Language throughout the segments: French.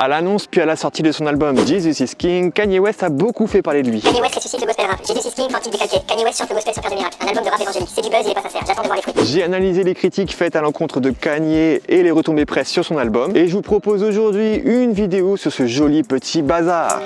À l'annonce puis à la sortie de son album Jesus is King, Kanye West a beaucoup fait parler de lui. Kanye West ressuscite le gospel rap. Jesus is King, fantique décalqué. Kanye West chante le gospel sans faire de miracle. Un album de rap évangélique. C'est du buzz, il est pas sincère. J'attends de voir les fruits. J'ai analysé les critiques faites à l'encontre de Kanye et les retombées presse sur son album. Et je vous propose aujourd'hui une vidéo sur ce joli petit bazar.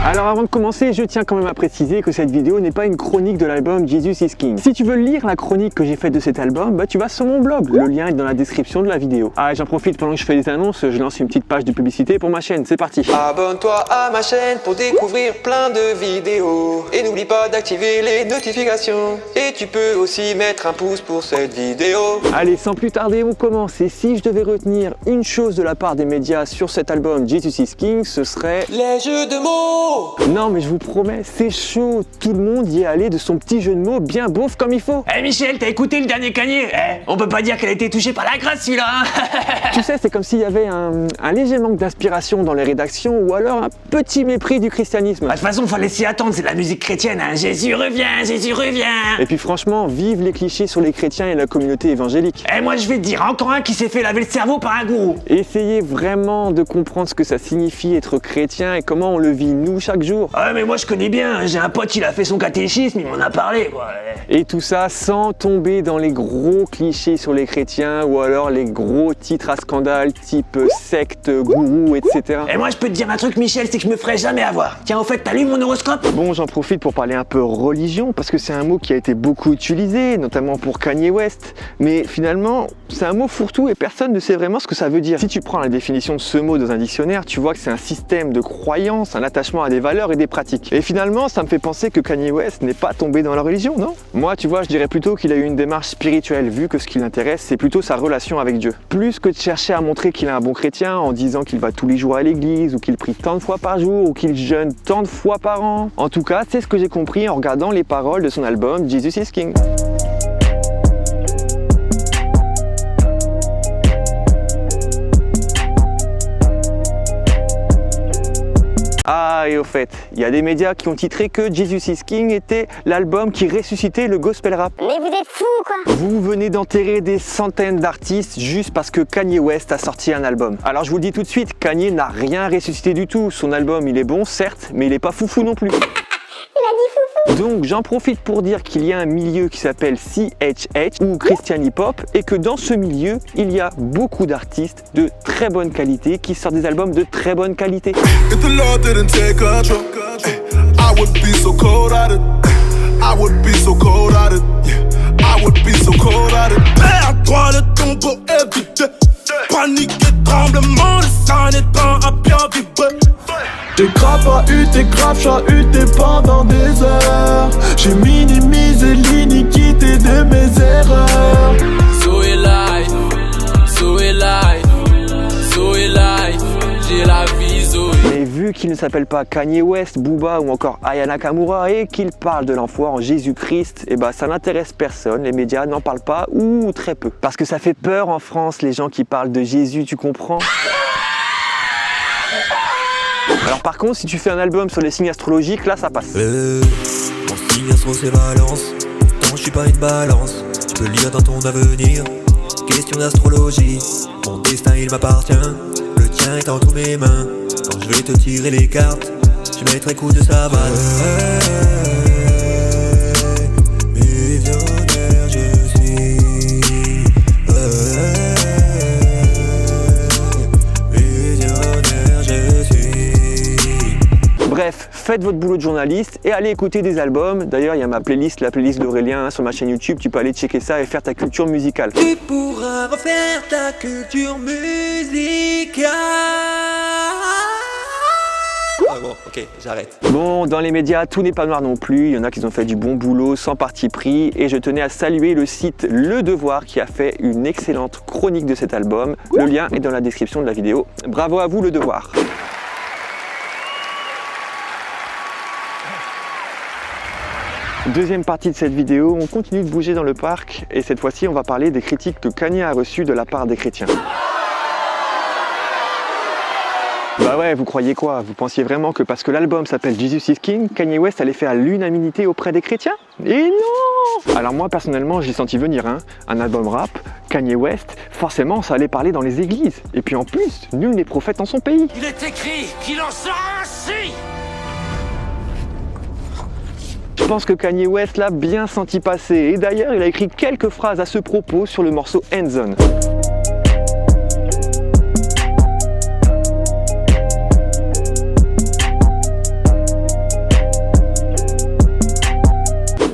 Alors avant de commencer, je tiens quand même à préciser que cette vidéo n'est pas une chronique de l'album Jesus is King. Si tu veux lire la chronique que j'ai faite de cet album, tu vas sur mon blog. Le lien est dans la description de la vidéo. Ah, j'en profite pendant que je fais des annonces, je lance une petite page de publicité pour ma chaîne. C'est parti. Abonne-toi à ma chaîne pour découvrir plein de vidéos. Et n'oublie pas d'activer les notifications. Et tu peux aussi mettre un pouce pour cette vidéo. Allez, sans plus tarder, on commence. Et si je devais retenir une chose de la part des médias sur cet album Jesus is King, ce serait... les jeux de mots. Non mais je vous promets, c'est chaud, tout le monde y est allé de son petit jeu de mots bien beauf comme il faut. Eh Michel, t'as écouté le dernier Kanye? On peut pas dire qu'elle a été touchée par la grâce celui-là, hein. Tu sais, c'est comme s'il y avait un léger manque d'inspiration dans les rédactions ou alors un petit mépris du christianisme. De toute façon, faut laisser attendre, c'est de la musique chrétienne, hein. Jésus revient, Jésus revient. Et puis franchement, vive les clichés sur les chrétiens et la communauté évangélique. Eh moi je vais te dire, encore un qui s'est fait laver le cerveau par un gourou. Essayez vraiment de comprendre ce que ça signifie être chrétien et comment on le vit nous chaque jour. Ouais mais moi je connais bien, j'ai un pote, il a fait son catéchisme, il m'en a parlé quoi. Et tout ça sans tomber dans les gros clichés sur les chrétiens ou alors les gros titres à scandale type secte, gourou, etc. Et moi je peux te dire un truc Michel, c'est que je me ferai jamais avoir. Tiens au fait, t'as lu mon horoscope? Bon, j'en profite pour parler un peu religion parce que c'est un mot qui a été beaucoup utilisé, notamment pour Kanye West. Mais finalement, c'est un mot fourre-tout et personne ne sait vraiment ce que ça veut dire. Si tu prends la définition de ce mot dans un dictionnaire, tu vois que c'est un système de croyances, un attachement à des valeurs et des pratiques. Et finalement, ça me fait penser que Kanye West n'est pas tombé dans la religion, non? Moi, tu vois, je dirais plutôt qu'il a eu une démarche spirituelle, vu que ce qui l'intéresse, c'est plutôt sa relation avec Dieu. Plus que de chercher à montrer qu'il est un bon chrétien en disant qu'il va tous les jours à l'église, ou qu'il prie tant de fois par jour, ou qu'il jeûne tant de fois par an. En tout cas, c'est ce que j'ai compris en regardant les paroles de son album Jesus is King. Ah, et au fait, il y a des médias qui ont titré que Jesus is King était l'album qui ressuscitait le gospel rap. Mais vous êtes fous quoi. Vous venez d'enterrer des centaines d'artistes juste parce que Kanye West a sorti un album. Alors je vous le dis tout de suite, Kanye n'a rien ressuscité du tout. Son album, il est bon, certes, mais il est pas foufou non plus. Il a dit foufou. Donc j'en profite pour dire qu'il y a un milieu qui s'appelle CHH ou Christian Hip Hop et que dans ce milieu, il y a beaucoup d'artistes de très bonne qualité qui sortent des albums de très bonne qualité. Panique et tremblement, le sang étant à bien vibrer. J'ai grave pas eu, t'es grave chahuté pendant des heures. J'ai minimisé l'iniquité de mes erreurs. Zoé life, Zoé life, Zoé life, j'ai la vie Zoé. Mais vu qu'il ne s'appelle pas Kanye West, Booba ou encore Aya Nakamura et qu'il parle de l'enfoi en Jésus-Christ, ça n'intéresse personne, les médias n'en parlent pas ou très peu. Parce que ça fait peur en France, les gens qui parlent de Jésus, tu comprends? Alors par contre, si tu fais un album sur les signes astrologiques, là ça passe. Mon signe astro c'est Valence. Non, je suis pas une balance. Tu peux lire dans ton avenir. Question d'astrologie. Mon destin il m'appartient. Le tien est entre mes mains. Quand je vais te tirer les cartes, tu mettrais coup de savane. Millionnaire je suis. Millionnaire je suis. Bref, faites votre boulot de journaliste et allez écouter des albums. D'ailleurs, il y a ma playlist, la playlist d'Aurélien sur ma chaîne YouTube. Tu peux aller checker ça et faire ta culture musicale. Tu pourras refaire ta culture musicale. Ah bon, ok, j'arrête. Bon, dans les médias, tout n'est pas noir non plus. Il y en a qui ont fait du bon boulot, sans parti pris. Et je tenais à saluer le site Le Devoir qui a fait une excellente chronique de cet album. Le lien est dans la description de la vidéo. Bravo à vous, Le Devoir. Deuxième partie de cette vidéo, on continue de bouger dans le parc et cette fois-ci on va parler des critiques que Kanye a reçues de la part des chrétiens. Bah ouais, vous croyez quoi? Vous pensiez vraiment que parce que l'album s'appelle Jesus is King, Kanye West allait faire l'unanimité auprès des chrétiens? Et non! Alors moi personnellement, j'ai senti venir, hein. Un album rap, Kanye West, forcément ça allait parler dans les églises. Et puis en plus, nul n'est prophète en son pays. Il est écrit qu'il en sera ainsi. Je pense que Kanye West l'a bien senti passer. Et d'ailleurs, il a écrit quelques phrases à ce propos sur le morceau Hands On.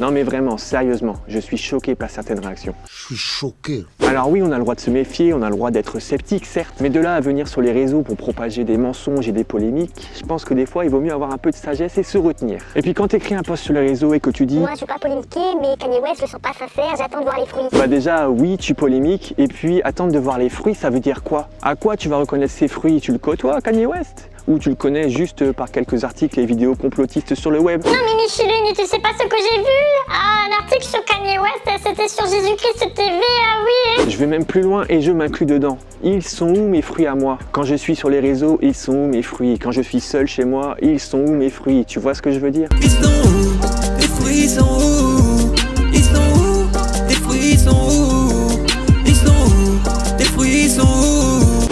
Non mais vraiment, sérieusement, je suis choqué par certaines réactions. Je suis choqué. Alors oui, on a le droit de se méfier, on a le droit d'être sceptique, certes, mais de là à venir sur les réseaux pour propager des mensonges et des polémiques, je pense que des fois, il vaut mieux avoir un peu de sagesse et se retenir. Et puis quand tu écris un post sur les réseaux et que tu dis... Moi, je suis pas polémiquée, mais Kanye West, je le sens pas sincère, j'attends de voir les fruits. Bah déjà, oui, tu polémiques, et puis attendre de voir les fruits, ça veut dire quoi? À quoi tu vas reconnaître ces fruits? Tu le côtoies, Kanye West? Ou tu le connais juste par quelques articles et vidéos complotistes sur le web? Non mais Micheline, tu sais pas ce que j'ai vu? Ah, un article sur Kanye West, c'était sur Jésus-Christ TV, ah oui. Je vais même plus loin et je m'inclus dedans. Ils sont où mes fruits à moi? Quand je suis sur les réseaux, ils sont où mes fruits? Quand je suis seul chez moi, ils sont où mes fruits? Tu vois ce que je veux dire? Ils sont où? Les fruits sont où? Ils sont où? Les fruits sont où? Ils sont où? Les fruits sont où?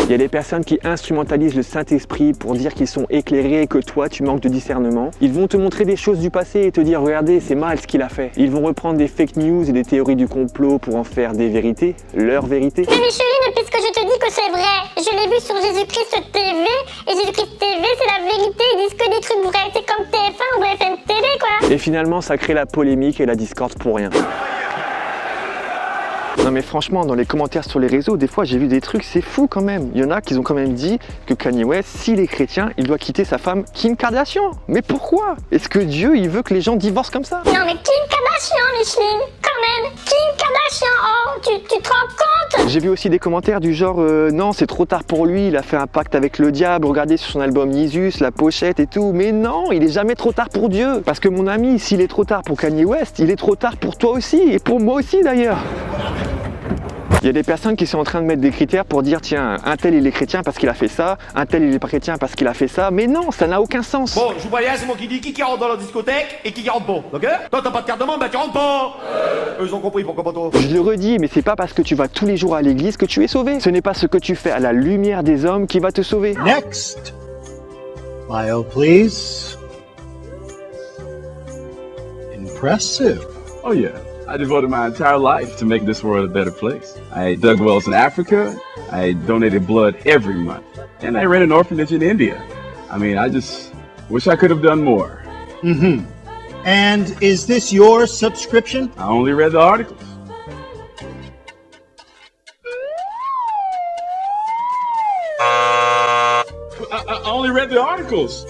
Il y a des personnes qui instrumentalisent le Saint-Esprit pour dire qu'ils sont éclairés et que toi, tu manques de discernement. Ils vont te montrer des choses du passé et te dire « Regardez, c'est mal ce qu'il a fait ». Ils vont reprendre des fake news et des théories du complot pour en faire des vérités, leur vérité. Mais Micheline, puisque je te dis que c'est vrai, je l'ai vu sur Jésus-Christ TV, et Jésus-Christ TV, c'est la vérité, ils disent que des trucs vrais, c'est comme TF1 ou BFM TV, quoi. Et finalement, ça crée la polémique et la discorde pour rien. Non mais franchement, dans les commentaires sur les réseaux, des fois j'ai vu des trucs, c'est fou quand même. Il y en a qui ont quand même dit que Kanye West, s'il est chrétien, il doit quitter sa femme Kim Kardashian. Mais pourquoi? Est-ce que Dieu, il veut que les gens divorcent comme ça? Non mais Kim Kardashian, Micheline, quand même, Kim Kardashian, oh, tu te rends compte? J'ai vu aussi des commentaires du genre non, c'est trop tard pour lui, il a fait un pacte avec le diable, regardez sur son album Jesus, la pochette et tout. Mais non, il est jamais trop tard pour Dieu. Parce que mon ami, s'il est trop tard pour Kanye West, il est trop tard pour toi aussi, et pour moi aussi d'ailleurs. Il y a des personnes qui sont en train de mettre des critères pour dire tiens, un tel il est chrétien parce qu'il a fait ça, un tel il est pas chrétien parce qu'il a fait ça, mais non, ça n'a aucun sens. Bon, je vous préviens, c'est moi qui dis qui rentre dans la discothèque et qui rentre pas, ok? Toi t'as pas de carte de membre, bah tu rentres pas. Eux ils ont compris, pourquoi pas toi? Je le redis, mais c'est pas parce que tu vas tous les jours à l'église que tu es sauvé. Ce n'est pas ce que tu fais à la lumière des hommes qui va te sauver. Next. Bio, please. Impressive. Oh yeah. I devoted my entire life to make this world a better place. I dug wells in Africa, I donated blood every month, and I ran an orphanage in India. I mean, I just wish I could have done more. Mm-hmm. And is this your subscription? I only read the articles. I only read the articles.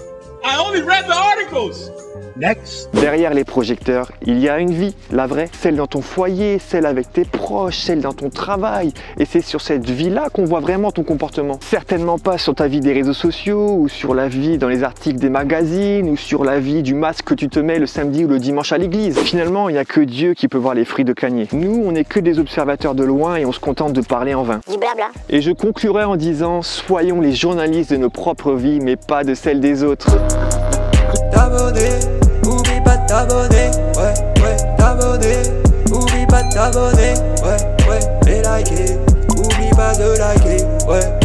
I only read the articles. Next. Derrière les projecteurs, il y a une vie, la vraie, celle dans ton foyer, celle avec tes proches, celle dans ton travail. Et c'est sur cette vie-là qu'on voit vraiment ton comportement. Certainement pas sur ta vie des réseaux sociaux, ou sur la vie dans les articles des magazines, ou sur la vie du masque que tu te mets le samedi ou le dimanche à l'église. Finalement, il n'y a que Dieu qui peut voir les fruits de Kanye. Nous, on n'est que des observateurs de loin et on se contente de parler en vain. Du blabla. Et je conclurai en disant, soyons les journalistes de nos propres vies, mais pas de celles des autres. T'abonner, oublie pas de t'abonner, ouais, t'abonner, oublie pas de t'abonner, ouais, et liker, oublie pas de liker, ouais.